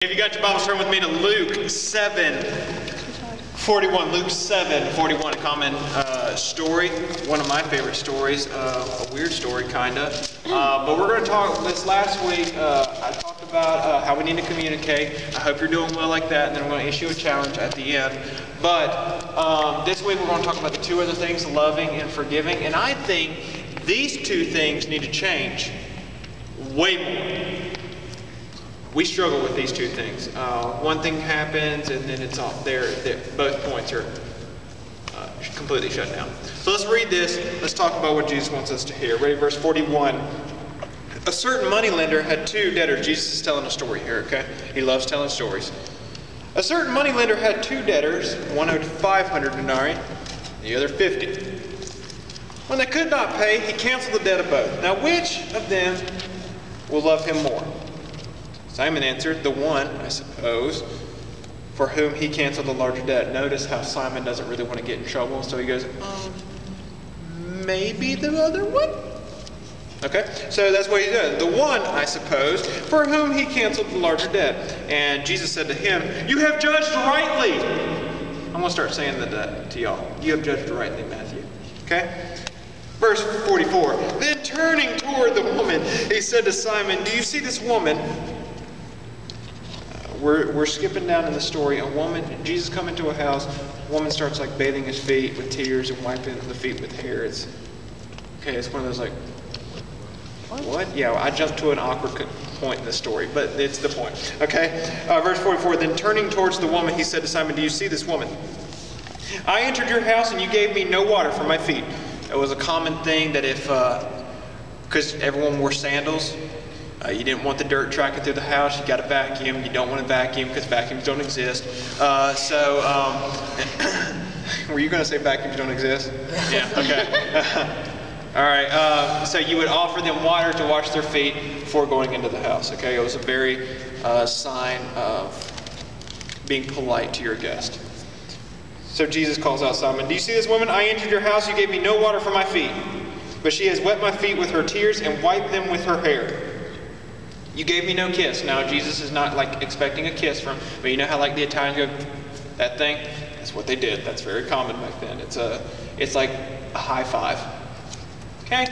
If you got your Bibles, turn with me to Luke 7:41. Luke 7:41, a common story, one of my favorite stories, a weird story, kind of. But we're going to talk, this last week, I talked about how we need to communicate. I hope you're doing well like that, and then I'm going to issue a challenge at the end. But this week we're going to talk about the two other things, loving and forgiving. And I think these two things need to change way more. We struggle with these two things. One thing happens and then it's off there. Both points are completely shut down. So let's read this. Let's talk about what Jesus wants us to hear. Ready? Verse 41. A certain moneylender had two debtors. Jesus is telling a story here, okay? He loves telling stories. A certain moneylender had two debtors. One owed 500 denarii, the other 50. When they could not pay, he canceled the debt of both. Now which of them will love him more? Simon answered, the one, I suppose, for whom he canceled the larger debt. Notice how Simon doesn't really want to get in trouble, so he goes, maybe the other one? Okay, so that's what he does. The one, I suppose, for whom he canceled the larger debt. And Jesus said to him, you have judged rightly. I'm going to start saying that to y'all. You have judged rightly, Matthew. Okay? Verse 44. Then turning toward the woman, he said to Simon, do you see this woman? We're skipping down in the story. A woman, Jesus come into a house. A woman starts like bathing his feet with tears and wiping the feet with hair. It's one of those like, what? Yeah, I jumped to an awkward point in the story, but it's the point. Okay, verse 44. Then turning towards the woman, he said to Simon, "Do you see this woman? I entered your house and you gave me no water for my feet." It was a common thing that if, because everyone wore sandals. You didn't want the dirt tracking through the house. You got to vacuum. You don't want to vacuum because vacuums don't exist. Were you going to say vacuums don't exist? Yeah. Okay. All right. So you would offer them water to wash their feet before going into the house. Okay. It was a very sign of being polite to your guest. So Jesus calls out Simon, "Do you see this woman? I entered your house. You gave me no water for my feet, but she has wet my feet with her tears and wiped them with her hair. You gave me no kiss." Now, Jesus is not like expecting a kiss from, but you know how like the Italians go, that thing? That's what they did. That's very common back then. It's like a high five. Okay?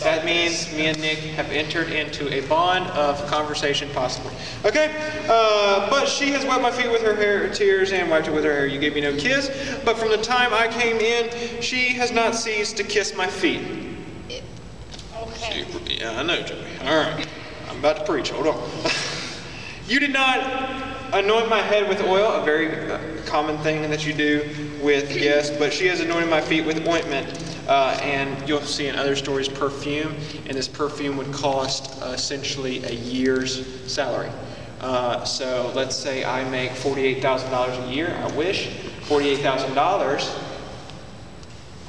That means me and Nick have entered into a bond of conversation, possibly. Okay? But she has wet my feet with her hair, tears and wiped it with her hair. You gave me no kiss, but from the time I came in, she has not ceased to kiss my feet. Okay. Yeah, I know, Joey. All right. I'm about to preach. Hold on. You did not anoint my head with oil, a very common thing that you do with guests, but she has anointed my feet with ointment. And you'll see in other stories perfume, and this perfume would cost essentially a year's salary. So let's say I make $48,000 a year. I wish $48,000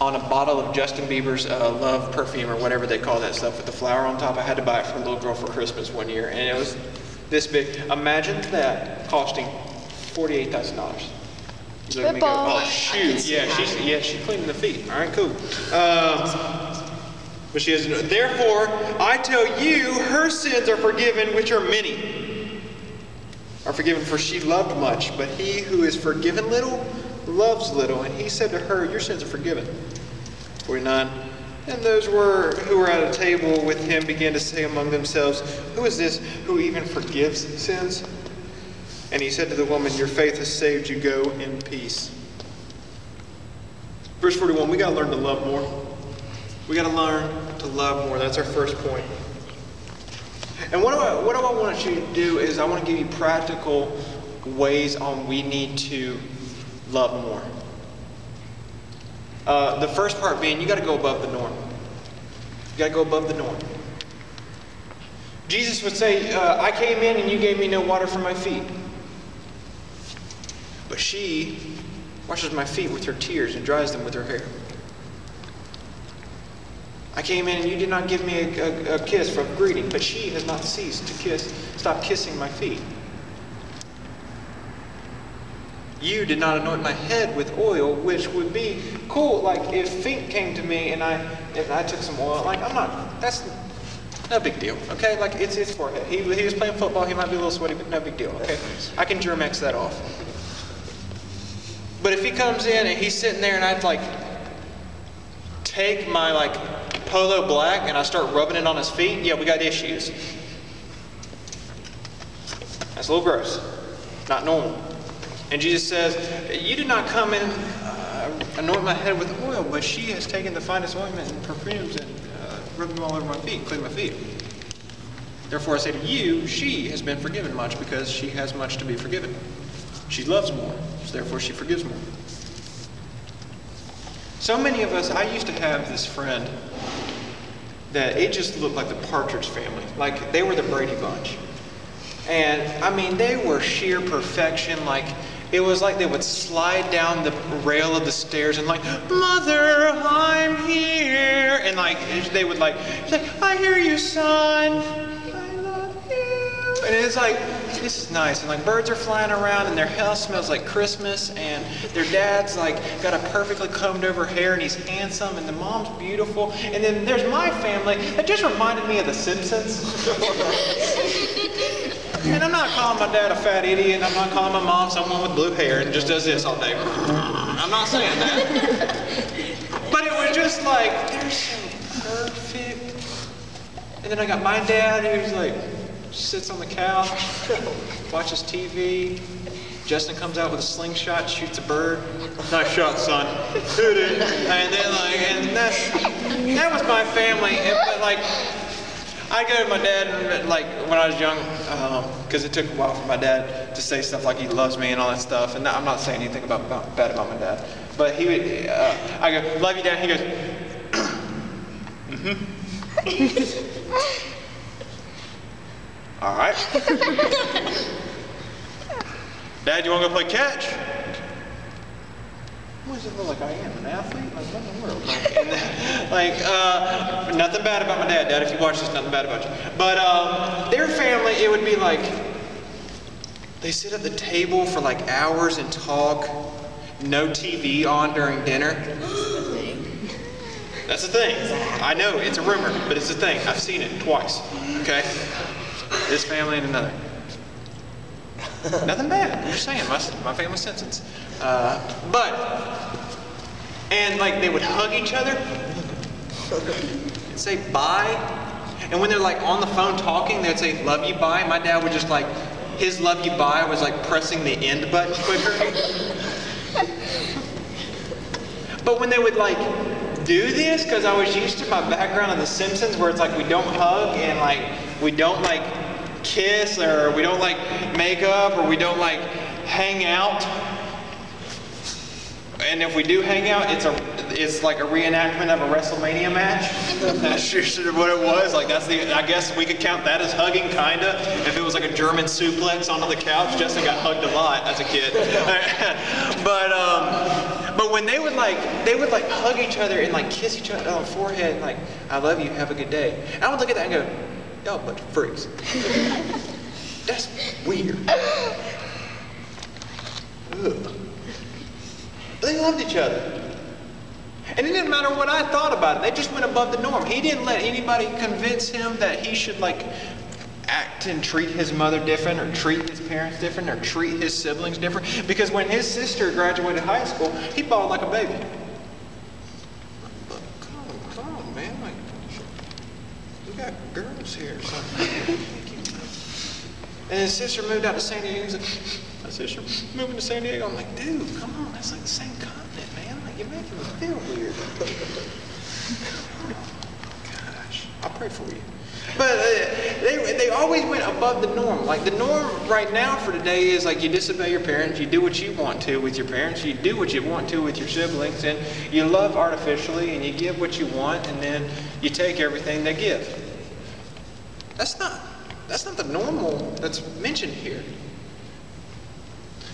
on a bottle of Justin Bieber's Love perfume or whatever they call that stuff with the flower on top. I had to buy it for a little girl for Christmas one year, and it was this big. Imagine that costing $48,000. You look at me and go, oh shoot, yeah, she's cleaning the feet. All right, cool. But she has, therefore, I tell you, her sins are forgiven, which are many. Are forgiven, for she loved much, but he who is forgiven little loves little. And he said to her, your sins are forgiven. 49. And those who were at a table with him began to say among themselves, who is this who even forgives sins? And he said to the woman, your faith has saved you. Go in peace. Verse 41, we got to learn to love more. We got to learn to love more. That's our first point. And what I want you to do is I want to give you practical ways on we need to love more. The first part being you got to go above the norm. You got to go above the norm. Jesus would say, I came in and you gave me no water for my feet. But she washes my feet with her tears and dries them with her hair. I came in and you did not give me a kiss for greeting, but she has not ceased to stop kissing my feet. You did not anoint my head with oil, which would be cool. Like if Fink came to me and I took some oil, like No big deal, okay? Like, it's his forehead. He was playing football. He might be a little sweaty, but no big deal, okay? I can Germ-X that off. But if he comes in and he's sitting there and I'd like take my like Polo Black and I start rubbing it on his feet, yeah, we got issues. That's a little gross. Not normal. And Jesus says, you did not come and anoint my head with oil, but she has taken the finest ointment and perfumes and rubbed them all over my feet and cleaned my feet. Therefore I say to you, she has been forgiven much because she has much to be forgiven. She loves more, so therefore she forgives more. So many of us, I used to have this friend that it just looked like the Partridge Family. Like they were the Brady Bunch. And I mean, they were sheer perfection. Like it was like they would slide down the rail of the stairs and like, Mother, I'm here. And like they would like, I hear you, son. I love you. And it's like, this is nice. And like birds are flying around and their house smells like Christmas. And their dad's like got a perfectly combed over hair and he's handsome. And the mom's beautiful. And then there's my family that just reminded me of The Simpsons. And I'm not calling my dad a fat idiot. I'm not calling my mom someone with blue hair and just does this all day. I'm not saying that. But it was just like, they're so perfect. And then I got my dad who's like, sits on the couch, watches TV. Justin comes out with a slingshot, shoots a bird. Nice shot, son. And then and that was my family. But like, I'd go to my dad, and like when I was young, because it took a while for my dad to say stuff like he loves me and all that stuff. And I'm not saying anything bad about my dad, but he would. I go, love you, Dad. He goes, all right. Dad, you want to go play catch? What does it look like I am? An athlete? Like, what in the world? Nothing bad about my dad. Dad, if you watch this, nothing bad about you. But their family, it would be like, they sit at the table for like hours and talk. No TV on during dinner. That's a thing. I know, it's a rumor, but it's a thing. I've seen it twice. Okay? This family and another. Nothing bad. I'm just saying, my family's sentence. And like they would hug each other and say bye. And when they're like on the phone talking, they'd say love you bye. My dad would just like, his love you bye was like pressing the end button quicker. But when they would like do this, because I was used to my background in The Simpsons where it's like we don't hug and like we don't like kiss or we don't like make up or we don't like hang out. And if we do hang out, it's like a reenactment of a WrestleMania match. That's usually what it was. Like I guess we could count that as hugging, kinda. If it was like a German suplex onto the couch, Justin got hugged a lot as a kid. But when they would like hug each other and like kiss each other on the forehead and like, I love you, have a good day. And I would look at that and go, y'all a bunch of freaks. That's weird. Ugh. They loved each other. And it didn't matter what I thought about it. They just went above the norm. He didn't let anybody convince him that he should like act and treat his mother different or treat his parents different or treat his siblings different. Because when his sister graduated high school, he bawled like a baby. But come on, man. Like, we got girls here or something. And his sister moved out to San Diego. He's like, my sister moving to San Diego. I'm like, dude, come on. That's like the same continent, man. Like, you're making me feel weird. Gosh, I'll pray for you. But they always went above the norm. Like the norm right now for today is like you disobey your parents, you do what you want to with your parents, you do what you want to with your siblings, and you love artificially and you give what you want and then you take everything they give. That's not the normal that's mentioned here.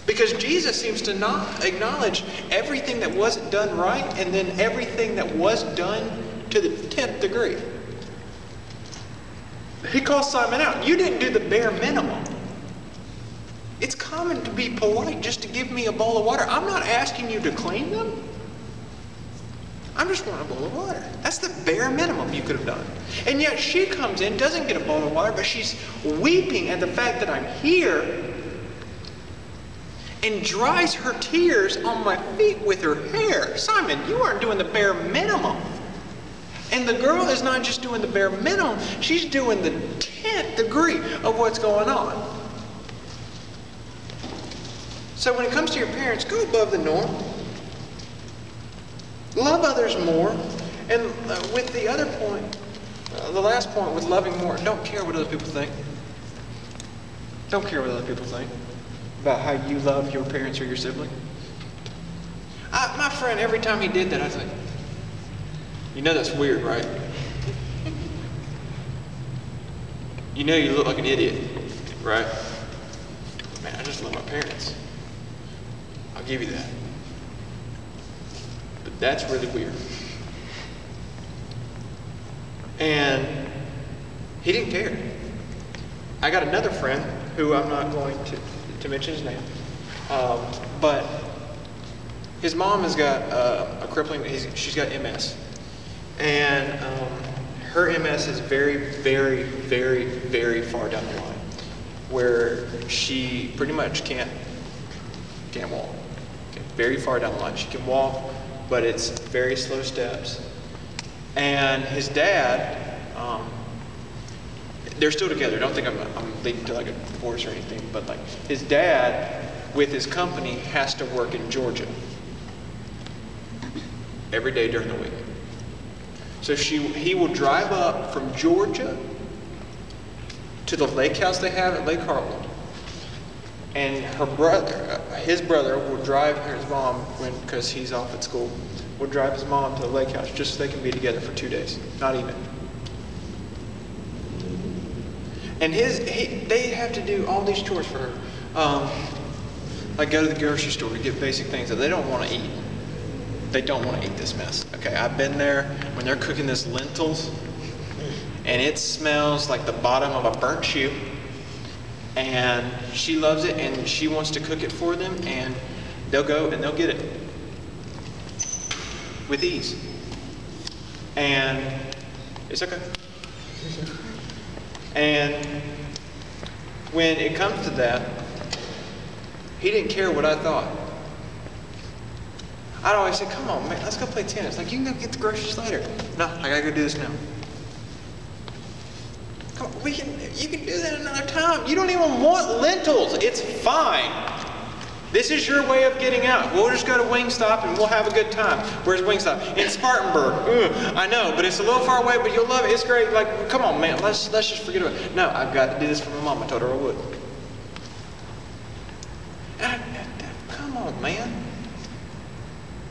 Because Jesus seems to not acknowledge everything that wasn't done right and then everything that was done to the 10th degree. He calls Simon out. You didn't do the bare minimum. It's common to be polite just to give me a bowl of water. I'm not asking you to clean them. I'm just wanting a bowl of water. That's the bare minimum you could have done. And yet she comes in, doesn't get a bowl of water, but she's weeping at the fact that I'm here and dries her tears on my feet with her hair. Simon, you aren't doing the bare minimum. And the girl is not just doing the bare minimum, she's doing the 10th degree of what's going on. So when it comes to your parents, go above the norm. Love others more. And with the other point, the last point with loving more, don't care what other people think. Don't care what other people think about how you love your parents or your sibling. My friend, every time he did that, I was like, you know that's weird, right? You know you look like an idiot, right? Man, I just love my parents. I'll give you that. But that's really weird. And he didn't care. I got another friend who I'm not going to mention his name, but his mom has got a crippling, she's got MS. And her MS is very, very, very, very far down the line, where she pretty much can't walk. Okay, very far down the line. She can walk, but it's very slow steps. And his dad, they're still together. Don't think I'm leading to like a divorce or anything, but like his dad, with his company, has to work in Georgia every day during the week. So he will drive up from Georgia to the lake house they have at Lake Hartland. And his brother will drive his mom, because he's off at school, will drive his mom to the lake house just so they can be together for 2 days. Not even. And they have to do all these chores for her. Like go to the grocery store to get basic things that they don't want to eat. They don't want to eat this mess. Okay, I've been there when they're cooking this lentils, and it smells like the bottom of a burnt shoe. And she loves it, and she wants to cook it for them, and they'll go and they'll get it with ease. And it's okay. And when it comes to that, he didn't care what I thought. I'd always say, come on, man, let's go play tennis. Like, you can go get the groceries later. No, I gotta go do this now. Come on, you can do that another time. You don't even want lentils. It's fine. This is your way of getting out. We'll just go to Wingstop and we'll have a good time. Where's Wingstop? In Spartanburg. I know, but it's a little far away, but you'll love it. It's great. Like, come on, man, let's just forget about it. No, I've got to do this for my mom. I told her I would. Come on, man.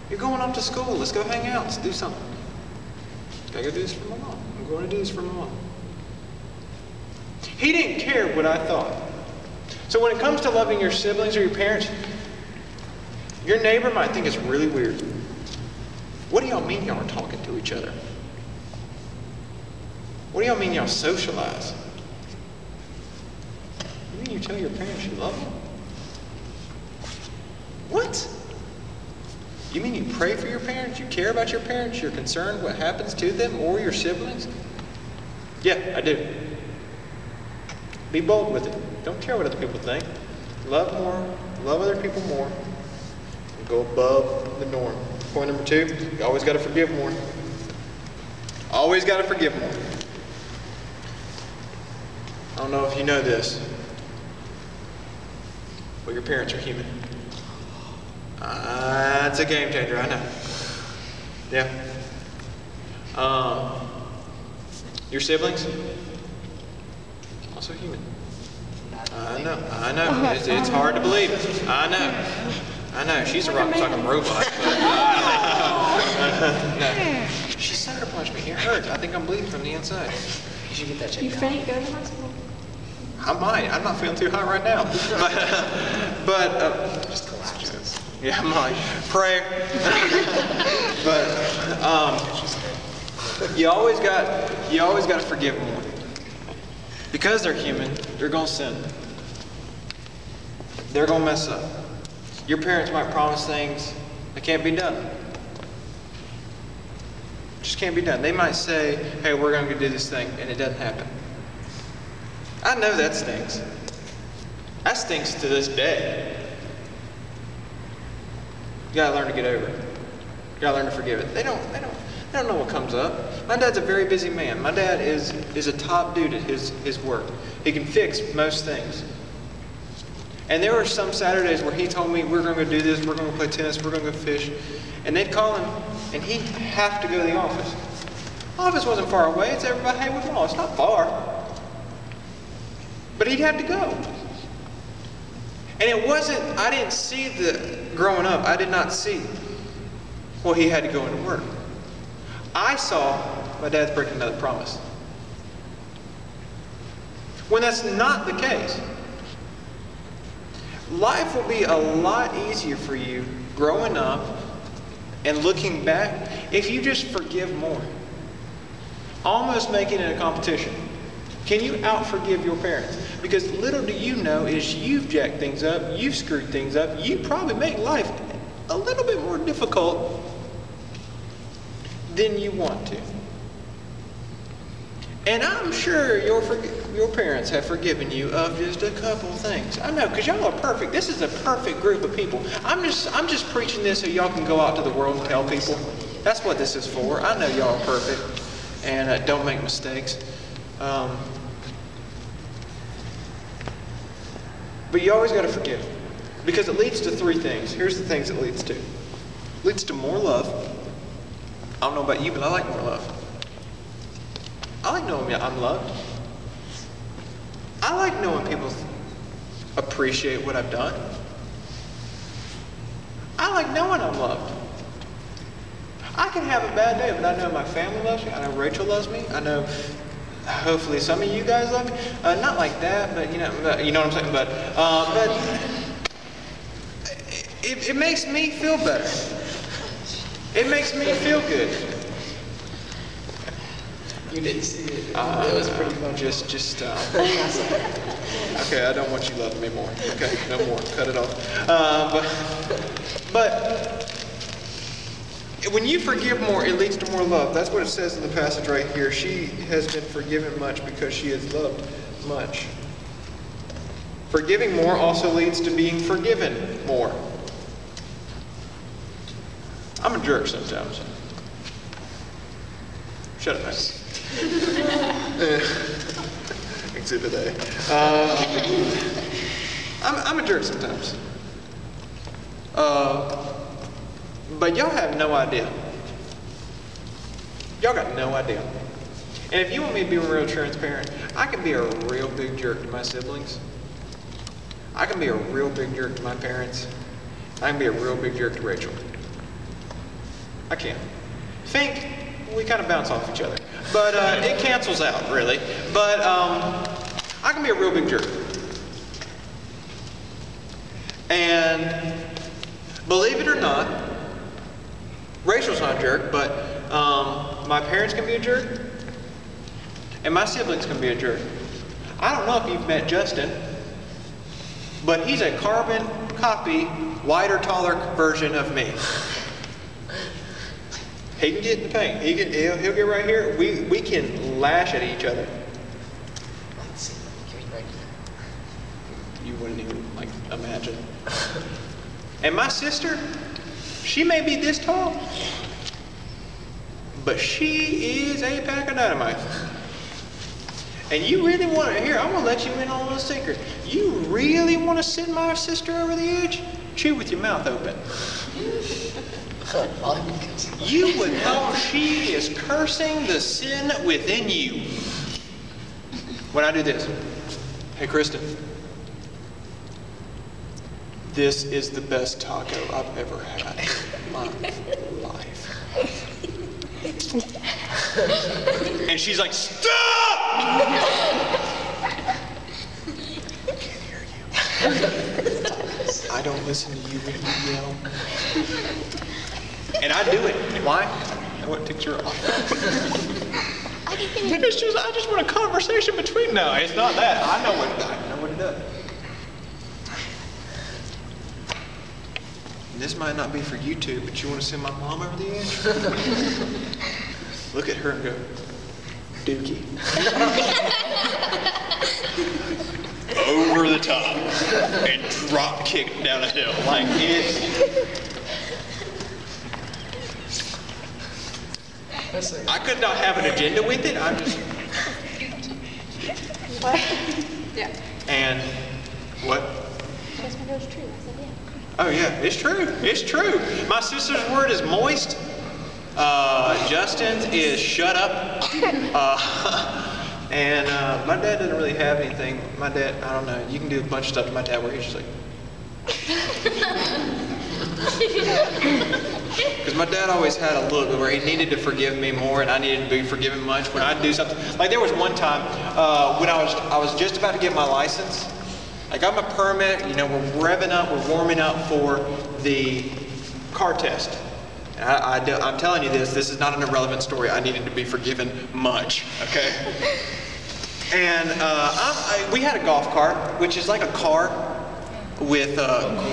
You're going off to school. Let's go hang out. Let's do something. Gotta go do this for my mom. I'm going to do this for my mom. He didn't care what I thought. So when it comes to loving your siblings or your parents, your neighbor might think it's really weird. What do y'all mean y'all are talking to each other? What do y'all mean y'all socialize? You mean you tell your parents you love them? What? You mean you pray for your parents? You care about your parents? You're concerned what happens to them or your siblings? Yeah, I do. Be bold with it. Don't care what other people think. Love more. Love other people more. And go above the norm. Point number 2, you always got to forgive more. Always got to forgive more. I don't know if you know this, but your parents are human. It's a game changer, I know. Yeah. Your siblings, also human. I know. It's hard to believe. I know. She's a rock-sucking robot. But, no. She sucker punched me. It hurts. I think I'm bleeding from the inside. You should get that checked out. You faint, go to the hospital. I might. I'm not feeling too hot right now. But Just collapses. yeah, I might. Prayer. But you always got to forgive more. Because they're human, they're going to sin. They're going to mess up. Your parents might promise things that can't be done. Just can't be done. They might say, hey, we're going to do this thing, and it doesn't happen. I know that stinks. That stinks to this day. You gotta learn to get over it. You gotta learn to forgive it. They don't know what comes up. My dad's a very busy man. My dad is a top dude at his work. He can fix most things. And there were some Saturdays where he told me, we're going to do this, we're going to play tennis, we're going to go fish. And they'd call him, and he'd have to go to the office. Office wasn't far away. It's over by Haywood Mall. It's not far. But he'd have to go. And it wasn't, I didn't see growing up, I did not see, well, he had to go into work. I saw my dad's breaking another promise. When that's not the case, life will be a lot easier for you growing up and looking back if you just forgive more. Almost making it a competition. Can you out-forgive your parents? Because little do you know is you've jacked things up, you've screwed things up, you probably make life a little bit more difficult than you want to. And I'm sure your parents have forgiven you of just a couple things. I know, because y'all are perfect. This is a perfect group of people. I'm just preaching this so y'all can go out to the world and tell people. That's what this is for. I know y'all are perfect and don't make mistakes. But you always got to forgive, because it leads to three things. Here's the things it leads to. It leads to more love. I don't know about you, but I like more love. I like knowing I'm loved. I like knowing people appreciate what I've done. I like knowing I'm loved. I can have a bad day, but I know my family loves me. I know Rachel loves me. I know hopefully some of you guys love me. Not like that, but you know what I'm saying. But it makes me feel better. It makes me feel good. You didn't see it. It was pretty fun. Okay, I don't want you loving me more. Okay, no more. Cut it off. But when you forgive more, it leads to more love. That's what it says in the passage right here. She has been forgiven much because she has loved much. Forgiving more also leads to being forgiven more. I'm a jerk sometimes. Shut up, Max. Exhibit A. I'm a jerk sometimes. But y'all have no idea. Y'all got no idea. And if you want me to be real transparent, I can be a real big jerk to my siblings. I can be a real big jerk to my parents. I can be a real big jerk to Rachel. I can. Think we kind of bounce off each other. But it cancels out, really. But I can be a real big jerk. And believe it or not, Rachel's not a jerk, but my parents can be a jerk, and my siblings can be a jerk. I don't know if you've met Justin, but he's a carbon copy, wider, taller version of me. He can get in the paint. He'll get right here. We can lash at each other. You wouldn't even imagine. And my sister, she may be this tall, but she is a pack of dynamite. And you really want to, I'm going to let you in on a little secret. You really want to send my sister over the edge? Chew with your mouth open. You would know she is cursing the sin within you. When I do this, hey Kristen, this is the best taco I've ever had in my life. And she's like, stop! I can't hear you. I don't listen to you when you yell. And I do it. Why? What ticks her off? Because I just want a conversation between. No, it's not that. I know what it does. And this might not be for YouTube, but you want to send my mom over the edge? look at her and go, Dookie. Over the top and drop kick down a hill. Like I could not have an agenda with it. I'm just. What? Yeah. And what? That's my girl's true. I said, yeah. Oh yeah, it's true. It's true. My sister's word is moist. Justin's is shut up. And my dad doesn't really have anything. My dad, I don't know. You can do a bunch of stuff to my dad where he's just like. Because my dad always had a look where he needed to forgive me more, and I needed to be forgiven much when I'd do something. Like there was one time when I was just about to get my license. I got my permit. You know, we're revving up, we're warming up for the car test. And I'm telling you this is not an irrelevant story. I needed to be forgiven much, okay? And we had a golf cart, which is like a car with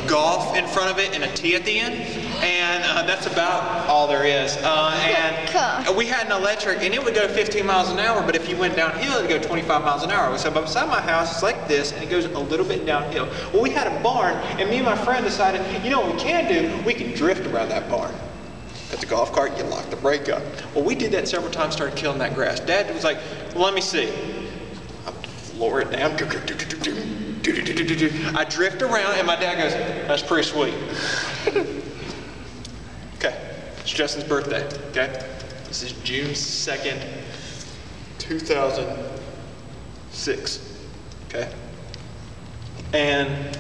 golf in front of it and a T at the end. And that's about all there is. And we had an electric, and it would go 15 miles an hour, but if you went downhill, it would go 25 miles an hour. So beside my house, it's like this, and it goes a little bit downhill. Well, we had a barn, and me and my friend decided, you know what we can do? We can drift around that barn. At the golf cart, you lock the brake up. Well, we did that several times, started killing that grass. Dad was like, well, let me see. I lower it down. I drift around, and my dad goes, that's pretty sweet. Okay, it's Justin's birthday, okay? This is June 2nd, 2006, okay? And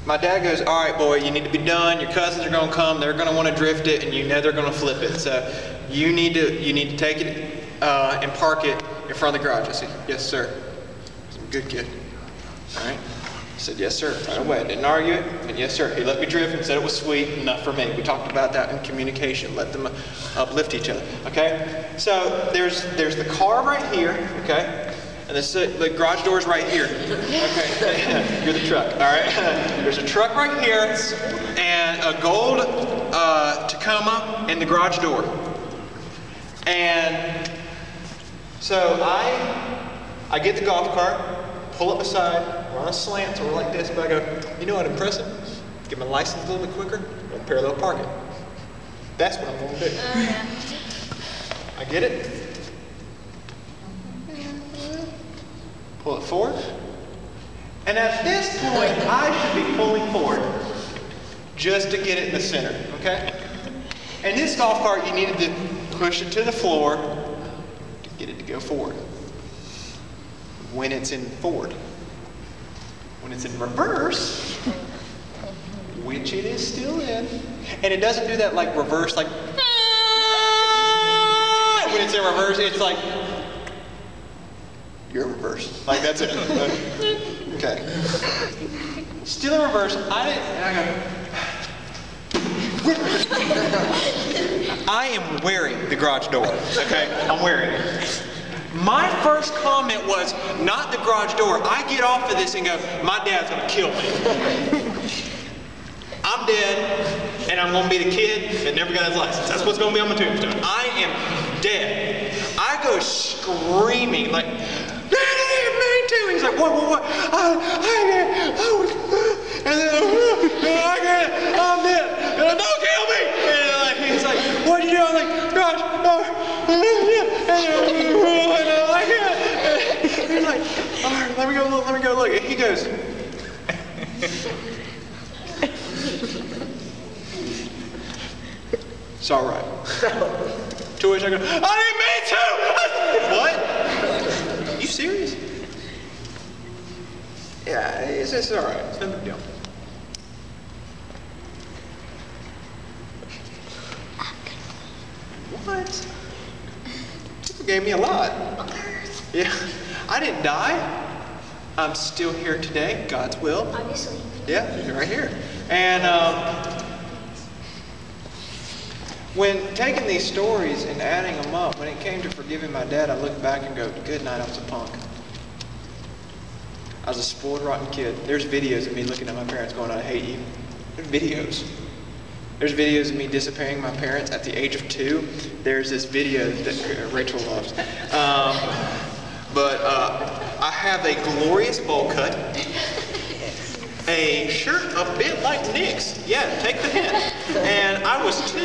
my dad goes, all right, boy, you need to be done. Your cousins are going to come. They're going to want to drift it, and you know they're going to flip it. So you need to take it and park it in front of the garage. I said, yes, sir. I'm a good kid. All right. I said, yes, sir, right away. I didn't argue it. And yes, sir. He let me drift and said it was sweet, enough for me. We talked about that in communication. Let them uplift each other. Okay. So there's the car right here. Okay. And the garage door is right here. Okay, you're the truck, all right? There's a truck right here and a gold Tacoma in the garage door. And so I get the golf cart, pull it beside, we're on a slant, so we're like this, but I go, you know what, impressive? Get my license a little bit quicker, we'll parallel park it. That's what I'm going to do. I get it. Pull it forward. And at this point, I should be pulling forward just to get it in the center, okay? And this golf cart, you needed to push it to the floor to get it to go forward. When it's in forward. When it's in reverse, which it is still in, and it doesn't do that like reverse, like, when it's in reverse, it's like, you're in reverse. Like, that's it. Okay. Still in reverse. I am wearing the garage door. Okay? I'm wearing it. My first comment was not the garage door. I get off of this and go, my dad's going to kill me. I'm dead, and I'm going to be the kid that never got his license. That's what's going to be on my tombstone. I am dead. I go screaming like, he's like, what? And then, I'm dead. And don't kill me. And he's like, what'd you do? I'm like, gosh, I can't. He's like, all right, let me go look. And he goes, it's all right. To which I go, I didn't mean to. What? Are you serious? Yeah, it's all right. It's no big deal. What? People gave me a lot. Yeah. I didn't die. I'm still here today. God's will. Obviously. Yeah, right here. And when taking these stories and adding them up, when it came to forgiving my dad, I look back and go, good night, I was a punk. I was a spoiled, rotten kid. There's videos of me looking at my parents going, I hate you. There's videos. There's videos of me disobeying my parents at the age of 2. There's this video that Rachel loves. But I have a glorious bowl cut. A shirt a bit like Nick's. Yeah, take the hint. And I was 2.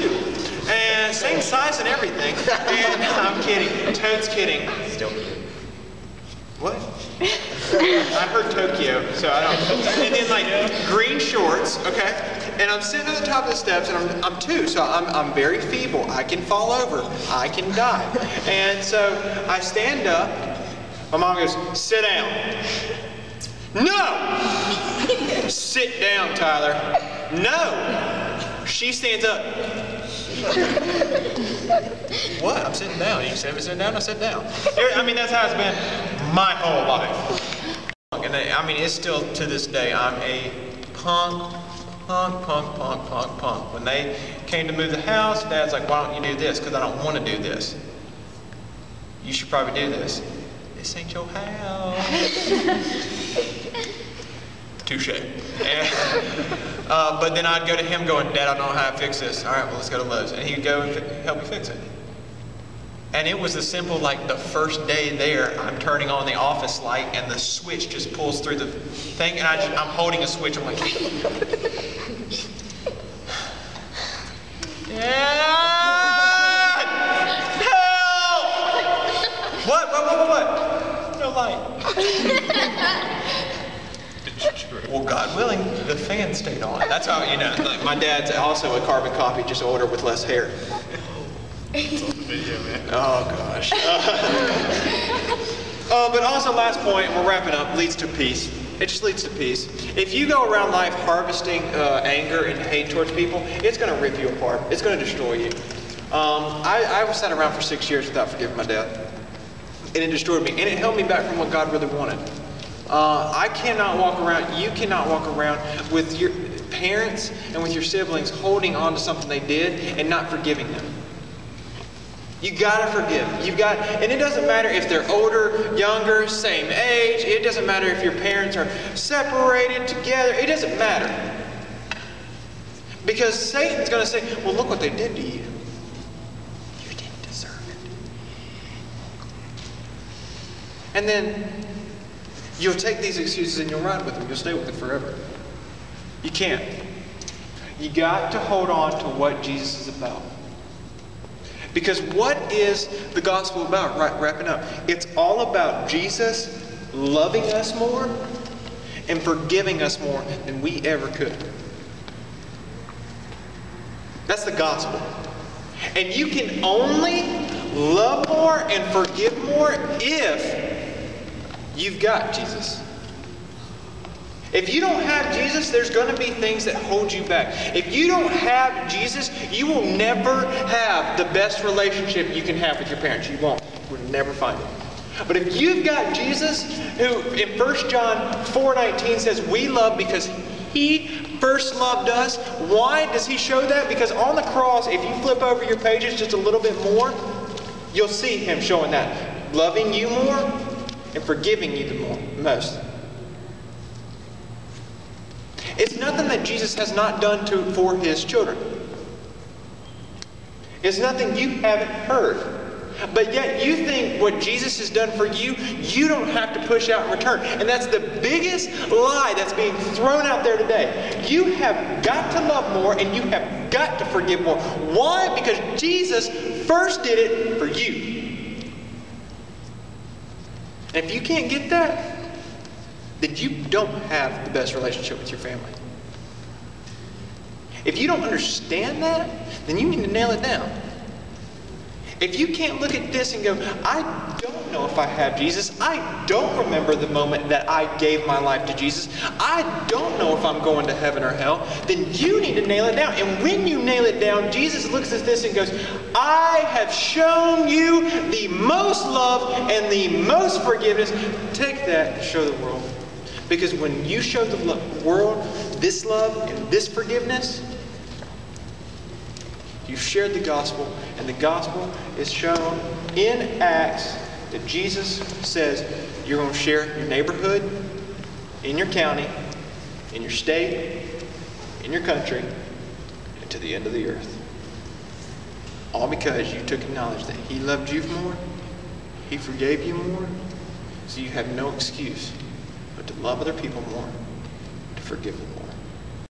And same size and everything. And I'm kidding. Toad's kidding. Still kidding. What? I heard Tokyo, so I don't. And then like green shorts, okay? And I'm sitting at the top of the steps, and I'm 2, so I'm very feeble. I can fall over. I can die. And so I stand up. My mom goes, "Sit down." No! Sit down, Tyler. No! She stands up. What? I'm sitting down. You said sit down? I sit down. I mean, that's how it's been my whole life. And I mean, it's still to this day, I'm a punk. When they came to move the house, Dad's like, "Why don't you do this?" Because I don't want to do this. You should probably do this. This ain't your house. Touche. But then I'd go to him going, "Dad, I don't know how to fix this." "All right, well, let's go to Lowe's." And he'd go and help me fix it. And it was the simple, like the first day there, I'm turning on the office light and the switch just pulls through the thing, and I'm holding a switch. I'm like, "Dad! Help! What? No light." Well, God willing, the fan stayed on. That's how, you know, like my dad's also a carbon copy, just older with less hair. It's on the video, man. Oh, gosh. But also, last point, we're wrapping up, leads to peace. It just leads to peace. If you go around life harvesting anger and hate towards people, it's going to rip you apart. It's going to destroy you. I sat around for 6 years without forgiving my dad. And it destroyed me. And it held me back from what God really wanted. I cannot walk around, you cannot walk around with your parents and with your siblings holding on to something they did and not forgiving them. You gotta forgive. And it doesn't matter if they're older, younger, same age. It doesn't matter if your parents are separated, together. It doesn't matter. Because Satan's gonna say, "Well, look what they did to you. You didn't deserve it." And then you'll take these excuses and you'll ride with them. You'll stay with it forever. You can't. You got to hold on to what Jesus is about. Because what is the gospel about? Right, wrapping up. It's all about Jesus loving us more and forgiving us more than we ever could. That's the gospel. And you can only love more and forgive more if you've got Jesus. If you don't have Jesus, there's going to be things that hold you back. If you don't have Jesus, you will never have the best relationship you can have with your parents. You won't. You'll never find it. But if you've got Jesus, who in 1 John 4:19 says, "We love because He first loved us." Why does He show that? Because on the cross, if you flip over your pages just a little bit more, you'll see Him showing that. Loving you more and forgiving you the most. It's nothing that Jesus has not done for His children. It's nothing you haven't heard. But yet you think what Jesus has done for you, you don't have to push out in return. And that's the biggest lie that's being thrown out there today. You have got to love more and you have got to forgive more. Why? Because Jesus first did it for you. And if you can't get that, then you don't have the best relationship with your family. If you don't understand that, then you need to nail it down. If you can't look at this and go, "I don't know if I have Jesus. I don't remember the moment that I gave my life to Jesus. I don't know if I'm going to heaven or hell," then you need to nail it down. And when you nail it down, Jesus looks at this and goes, "I have shown you the most love and the most forgiveness. Take that and show the world." Because when you show the world this love and this forgiveness, you've shared the gospel, and the gospel is shown in Acts that Jesus says you're going to share your neighborhood, in your county, in your state, in your country, to the end of the earth. All because you took knowledge that he loved you more, he forgave you more, so you have no excuse but to love other people more, to forgive them more.